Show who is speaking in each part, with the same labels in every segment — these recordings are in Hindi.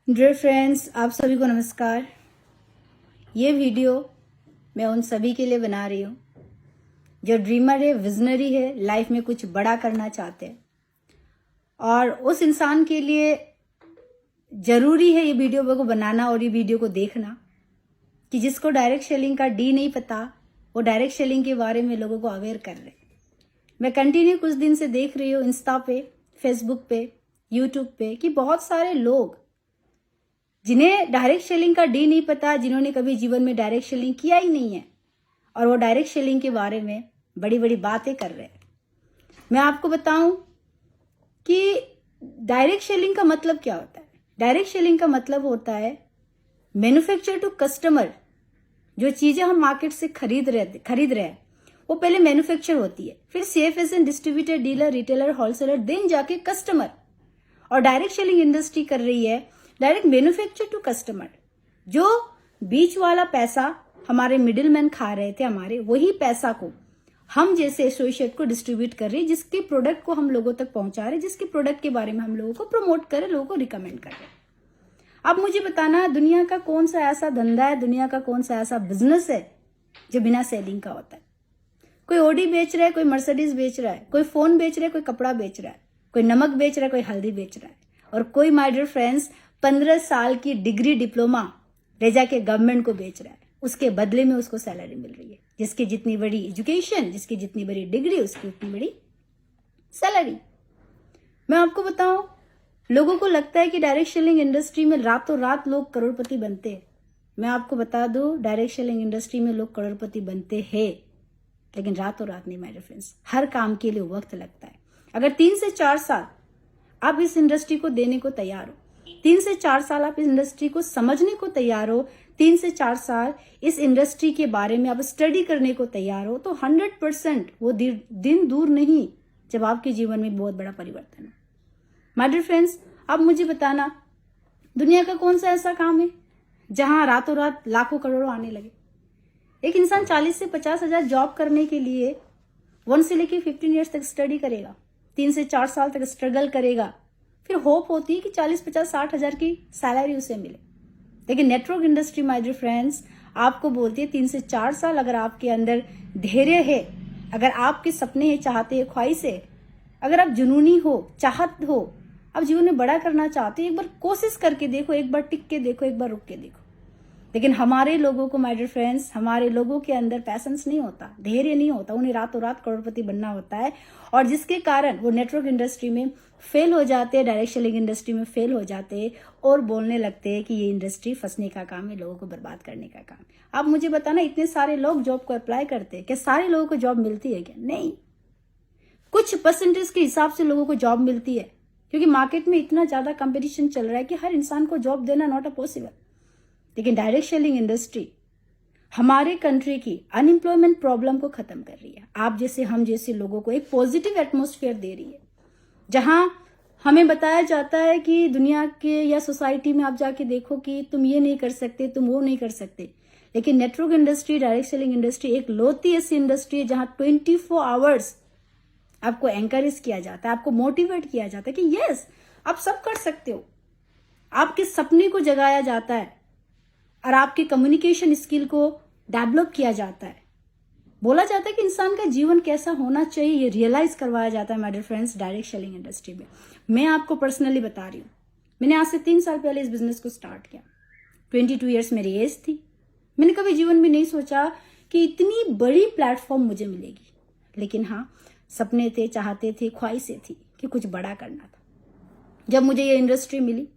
Speaker 1: डियर फ्रेंड्स, आप सभी को नमस्कार। ये वीडियो मैं उन सभी के लिए बना रही हूँ जो ड्रीमर है, विजनरी है, लाइफ में कुछ बड़ा करना चाहते हैं। और उस इंसान के लिए ज़रूरी है ये वीडियो को बनाना और ये वीडियो को देखना कि जिसको डायरेक्ट सेलिंग का डी नहीं पता, वो डायरेक्ट सेलिंग के बारे में लोगों को अवेयर कर रहे। मैं कंटिन्यू कुछ दिन से देख रही हूँ इंस्टा पे, फेसबुक पे, यूट्यूब पे कि बहुत सारे लोग जिन्हें डायरेक्ट सेलिंग का डी नहीं पता, जिन्होंने कभी जीवन में डायरेक्ट सेलिंग किया ही नहीं है, और वो डायरेक्ट सेलिंग के बारे में बड़ी बड़ी बातें कर रहे हैं। मैं आपको बताऊं कि डायरेक्ट सेलिंग का मतलब क्या होता है। डायरेक्ट सेलिंग का मतलब होता है मैन्युफैक्चर टू कस्टमर। जो चीजें हम मार्केट से खरीद रहे हैं वो पहले मैन्युफैक्चर होती है, फिर CFS, distributor, dealer, retailer, wholesaler, then जाके कस्टमर। और डायरेक्ट सेलिंग इंडस्ट्री कर रही है डायरेक्ट मैन्युफैक्चर टू कस्टमर। जो बीच वाला पैसा हमारे मिडिलमैन खा रहे थे, हमारे वही पैसा को हम जैसे एसोसिएट को डिस्ट्रीब्यूट कर रहे हैं, जिसके प्रोडक्ट को हम लोगों तक पहुंचा रहे, जिसके प्रोडक्ट के बारे में हम लोगों को प्रमोट कर रहे, लोगों को रिकमेंड कर रहे। अब मुझे बताना, दुनिया का कौन सा ऐसा धंधा है, दुनिया का कौन सा ऐसा बिजनेस है जो बिना सेलिंग का होता है। कोई ओडी बेच रहा है, कोई मर्सिडीज बेच रहा है, कोई फोन बेच रहा है, कोई कपड़ा बेच रहा है, कोई नमक बेच रहा है, कोई हल्दी बेच रहा है, और कोई माय डियर फ्रेंड्स 15 साल की डिग्री डिप्लोमा ले जाके गवर्नमेंट को बेच रहा है। उसके बदले में उसको सैलरी मिल रही है। जिसकी जितनी बड़ी एजुकेशन, जिसकी जितनी बड़ी डिग्री, उसकी उतनी बड़ी सैलरी। मैं आपको बताऊं, लोगों को लगता है कि डायरेक्ट सेलिंग इंडस्ट्री में रातों रात लोग करोड़पति बनते हैं। मैं आपको बता दूं, डायरेक्ट सेलिंग इंडस्ट्री में लोग करोड़पति बनते हैं, लेकिन रातों रात नहीं माय डियर फ्रेंड्स। हर काम के लिए वक्त लगता है। अगर 3 से 4 साल आप इस इंडस्ट्री को देने को तैयार हो, 3 से 4 साल आप इस इंडस्ट्री को समझने को तैयार हो, 3 से 4 साल इस इंडस्ट्री के बारे में आप स्टडी करने को तैयार हो, तो 100% वो दिन दूर नहीं जब आपके जीवन में बहुत बड़ा परिवर्तन हो। माय डियर फ्रेंड्स, अब मुझे बताना, दुनिया का कौन सा ऐसा काम है जहां रातों रात लाखों करोड़ों आने लगे। एक इंसान 40 से 50 हजार जॉब करने के लिए 1 से लेकर 15 ईयर्स तक स्टडी करेगा, 3 से 4 साल तक स्ट्रगल करेगा, फिर होप होती है कि 40, 50, 60 हजार की सैलरी उसे मिले। लेकिन network industry my dear friends आपको बोलती है 3 से 4 साल अगर आपके अंदर धैर्य है, अगर आपके सपने हैं, चाहते हैं, ख्वाहिश है, अगर आप जुनूनी हो, चाहत हो, आप जीवन में बड़ा करना चाहते हो, एक बार कोशिश करके देखो, एक बार टिक के देखो, एक बार रुक के देखो। लेकिन हमारे लोगों को माय डियर फ्रेंड्स, हमारे लोगों के अंदर पैशंस नहीं होता, धैर्य नहीं होता, उन्हें रातों रात करोड़पति बनना होता है, और जिसके कारण वो नेटवर्क इंडस्ट्री में फेल हो जाते हैं, डायरेक्ट सेलिंग इंडस्ट्री में फेल हो जाते हैं, और बोलने लगते हैं कि ये इंडस्ट्री फंसने का काम है, लोगों को बर्बाद करने का काम। अब मुझे बताना, इतने सारे लोग जॉब को अप्लाई करते हैं, क्या सारे लोगों को जॉब मिलती है क्या? नहीं, कुछ परसेंटेज के हिसाब से लोगों को जॉब मिलती है, क्योंकि मार्केट में इतना ज्यादा कंपटीशन चल रहा है कि हर इंसान को जॉब देना नॉट अ पॉसिबल। लेकिन डायरेक्ट सेलिंग इंडस्ट्री हमारे कंट्री की अनएम्प्लॉयमेंट प्रॉब्लम को खत्म कर रही है। आप जैसे, हम जैसे लोगों को एक पॉजिटिव एटमॉस्फेयर दे रही है, जहां हमें बताया जाता है कि दुनिया के या सोसाइटी में आप जाके देखो कि तुम ये नहीं कर सकते, तुम वो नहीं कर सकते। लेकिन network industry, direct selling industry एक लौती ऐसी इंडस्ट्री है जहां 24 आवर्स आपको एंकरेज किया जाता है, आपको मोटिवेट किया जाता है कि यस आप सब कर सकते हो। आपके सपने को जगाया जाता है और आपके कम्युनिकेशन स्किल को डेवलप किया जाता है। बोला जाता है कि इंसान का जीवन कैसा होना चाहिए, ये रियलाइज करवाया जाता है my dear friends direct selling industry में। मैं आपको पर्सनली बता रही हूँ, मैंने आज से 3 साल पहले इस बिजनेस को स्टार्ट किया। 22 ईयर्स मेरी एज थी। मैंने कभी जीवन में नहीं सोचा कि इतनी बड़ी प्लेटफॉर्म मुझे मिलेगी, लेकिन हाँ, सपने थे, चाहते थे, ख्वाहिशें थी कि कुछ बड़ा करना था। जब मुझे ये इंडस्ट्री मिली,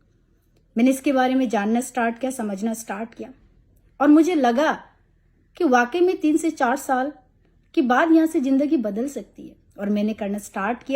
Speaker 1: मैंने इसके बारे में जानना स्टार्ट किया, समझना स्टार्ट किया, और मुझे लगा कि वाकई में 3 से 4 साल के बाद यहाँ से जिंदगी बदल सकती है, और मैंने करना स्टार्ट किया।